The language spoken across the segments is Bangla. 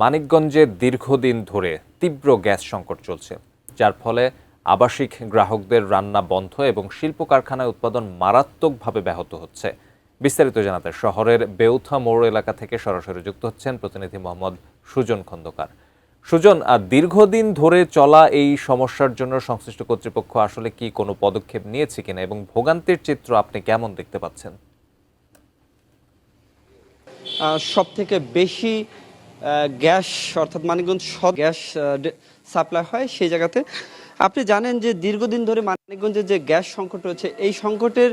মানিকগঞ্জে দীর্ঘদিন ধরে তীব্র গ্যাস সংকট চলছে, যার ফলে আবাসিক গ্রাহকদের রান্না বন্ধ এবং শিল্প কারখানায় উৎপাদন মারাত্মকভাবে ব্যাহত হচ্ছে। বিস্তারিত জানাতে শহরের বেউথা মোড় এলাকা থেকে সরাসরি যুক্ত হচ্ছেন প্রতিনিধি মোহাম্মদ সুজন খন্দকার। সুজন, দীর্ঘদিন ধরে চলা এই সমস্যার জন্য সংশ্লিষ্ট কর্তৃপক্ষ আসলে কি কোনো পদক্ষেপ নিয়েছে কিনা এবং ভোগান্তির চিত্র আপনি কেমন দেখতে পাচ্ছেন? সব থেকে বেশি গ্যাস অর্থাৎ মানিকগঞ্জ গ্যাস সাপ্লাই হয় সেই জায়গাতে আপনি জানেন যে দীর্ঘদিন ধরে মানিকগঞ্জে যে গ্যাস সংকট রয়েছে, এই সংকটের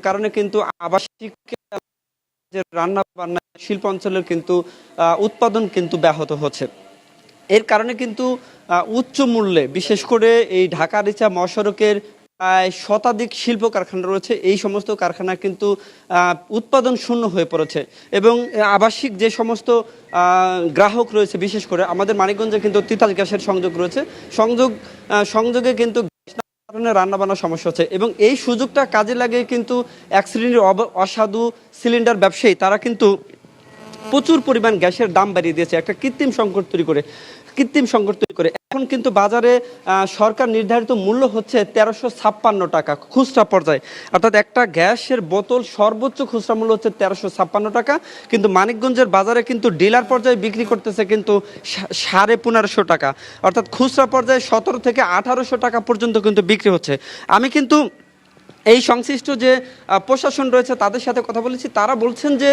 কারণে কিন্তু আবাসিক যে রান্না বান্না শিল্প অঞ্চলের কিন্তু উৎপাদন কিন্তু ব্যাহত হচ্ছে। এর কারণে কিন্তু উচ্চ মূল্যে বিশেষ করে এই ঢাকা রিচা মহাসড়কের শতাধিক শিল্প কারখানা রয়েছে, এই সমস্ত কারখানা কিন্তু উৎপাদন শূন্য হয়ে পড়েছে এবং আবাসিক যে সমস্ত গ্রাহক রয়েছে, বিশেষ করে আমাদের মানিকগঞ্জে কিন্তু তিতাস গ্যাসের সংযোগ রয়েছে, সংযোগে কিন্তু রান্না বান্নার সমস্যা হচ্ছে এবং এই সুযোগটা কাজে লাগিয়ে কিন্তু এক শ্রেণীর অসাধু সিলিন্ডার ব্যবসায়ী তারা কিন্তু প্রচুর পরিমাণ গ্যাসের দাম বাড়িয়ে দিয়েছে, একটা কৃত্রিম সংকট তৈরি করে। এখন কিন্তু বাজারে সরকার নির্ধারিত মূল্য হচ্ছে 1356 টাকা খুচরা পর্যায়ে, অর্থাৎ একটা গ্যাসের বোতল সর্বোচ্চ খুচরা মূল্য হচ্ছে 1356 টাকা, কিন্তু মানিকগঞ্জের বাজারে কিন্তু ডিলার পর্যায়ে বিক্রি করতেছে কিন্তু 1550 টাকা, অর্থাৎ খুচরা পর্যায়ে 17 থেকে 1800 টাকা পর্যন্ত কিন্তু বিক্রি হচ্ছে। আমি কিন্তু এই সংশ্লিষ্ট যে প্রশাসন রয়েছে তাদের সাথে কথা বলেছি, তারা বলছেন যে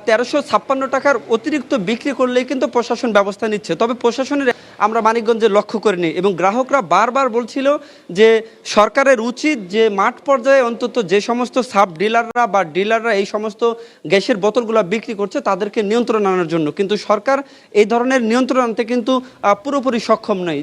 1356 টাকার অতিরিক্ত বিক্রি করলেই কিন্তু প্রশাসন ব্যবস্থা নিচ্ছে, তবে প্রশাসনের আমরা মানিকগঞ্জে লক্ষ্য করিনি এবং গ্রাহকরা বারবার বলছিল যে সরকারের উচিত যে মাঠ পর্যায়ে অন্তত যে সমস্ত সাব ডিলাররা বা ডিলাররা এই সমস্ত গ্যাসের বোতলগুলো বিক্রি করছে তাদেরকে নিয়ন্ত্রণ আনার জন্য, কিন্তু সরকার এই ধরনের নিয়ন্ত্রণ আনতে কিন্তু পুরোপুরি সক্ষম নয়।